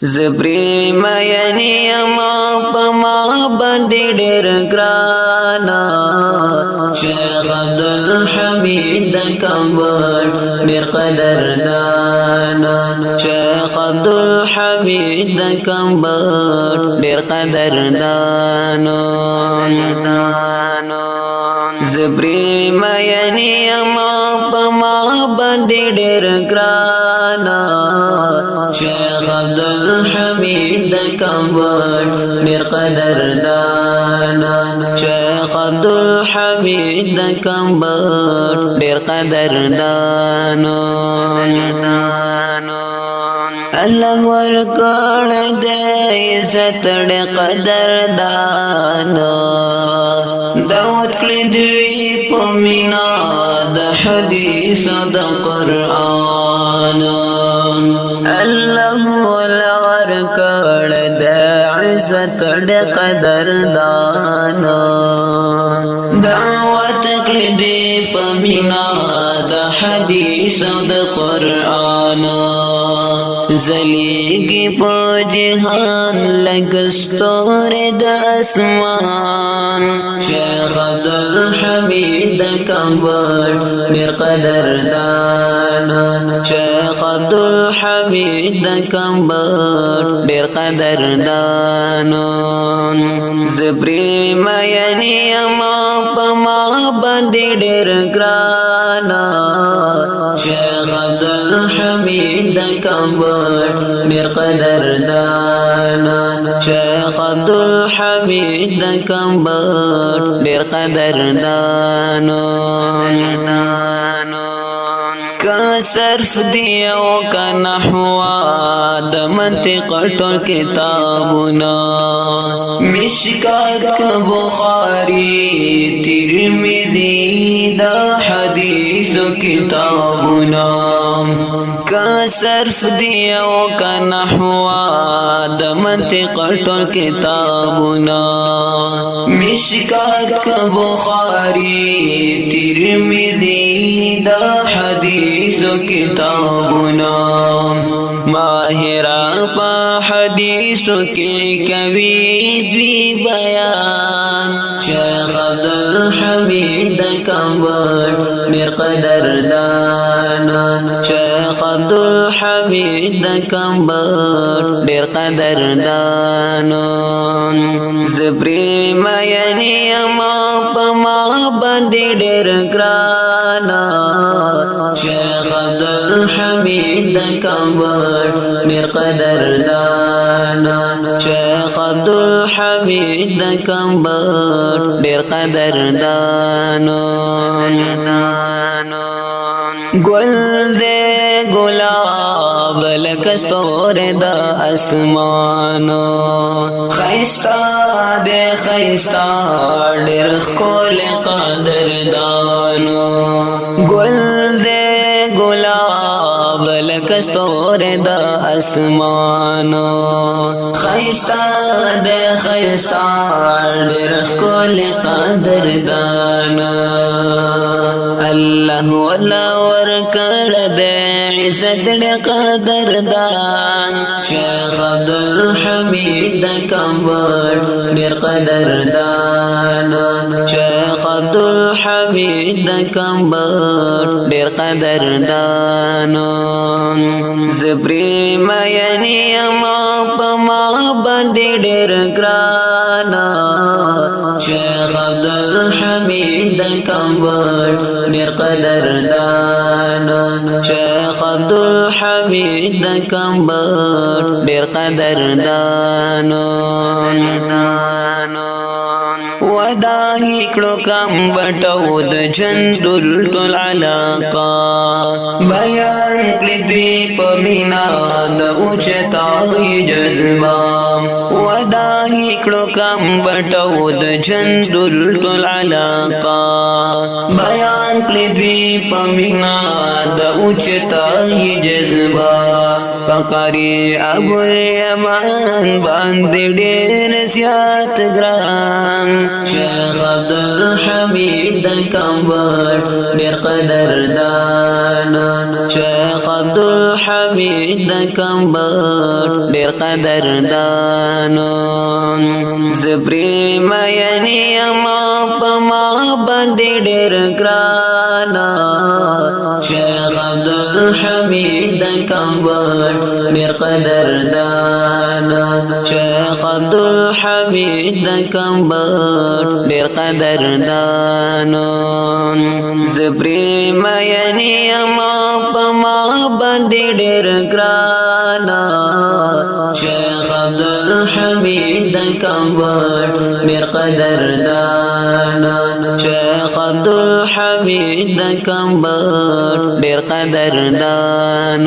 زبری مینی ما پما باندې ډېر ګرانا شیخ عبدالحمید کمبر ډېر قدردانا شیخ عبدالحمید کمبر ډېر قدردانا زبری مینی ما پما باندې ډېر ګرانا شیخ عبدالحمید کمبر ډېر قدردانا شیخ عبدالحمید کمبر ډېر قدردانا الله ورکړ دې عزت ډېر قدردانا دعوت کړې دې په مینا د حدیث د قرآن الله ورکړ دې عزت ډېر قدردانا دعوت کړې دې په مینا د حدیث د قرآن زلیگی پا جہان لگستور دا اسمان شیخ عبدالحمید کمبر ډېر قدردانا شیخ عبدالحمید کمبر ډېر قدردانا زبری مینی ما پما باندې ډېر ګرانا شیخ عبدالحمید کمبر ډېر قدردانا شیخ عبدالحمید کمبر ډېر قدردانا کا صرف دیو کا نحوا د منطق ټول کتابنا مشکات کا بخاری ترمذی دا حدیث کتابنا کا صرف دیو کا نحوا د منطق ټول کتابنا مشکات کا بخاری ترمذی دا حدیث کتابنا ماہرہ پا حدیث کی کوي دوی بیان شیخ عبدالحمید کمبر ډېر قدردانا شیخ عبدالحمید کمبر ډېر قدردانا زبری مینی ما پما باندې ډېر ګرانا شیخ عبدالحمید کمبر ډېر قدردانا شیخ عبدالحمید کمبر ډېر قدردانا گل دے گلاب لکستور دا اسمانو خیستا دے خیستا ډېر ښکلی قدردانو گل دے گلاب لکستور دا اسمانو خیستا دے خیستا ډېر ښکلی قدردانو الله ولا ورکړ دې عزت ډېر قدردان شیخ عبدالحمید کمبر ډېر قدردانا شیخ عبدالحمید کمبر ډېر قدردانا زبری مینی ما پما باندې ډېر ګرانا شیخ عبدالحمید کمبر ډېر قدردانا شیخ عبدالحمید کمبر ډېر قدردانا وداعی کړو کمبټو د جندل ټول علاقه بیان کړی دوی په مینا د اوچتای جذبه وداعی کړو کمبټو د جندل ټول علاقه بیان کړی دوی په مینا د اوچتای جذبه فقری ابو الیمان باندې ډېر زیات ګران شیخ عبدالحمید کمبر ډېر قدردان شیخ عبدالحمید کمبر ډېر قدردان زپری مینی ما پما باندې ډېر ګران شیخ عبدالحمید کمبر ډېر قدردان شیخ عبدالحمید کمبر ډېر قدردان زپری مینی ما پما باندې ډېر ګران شیخ عبدالحمید کمبر ډېر قدردان شیخ عبدالحمید کمبر ډېر قدردان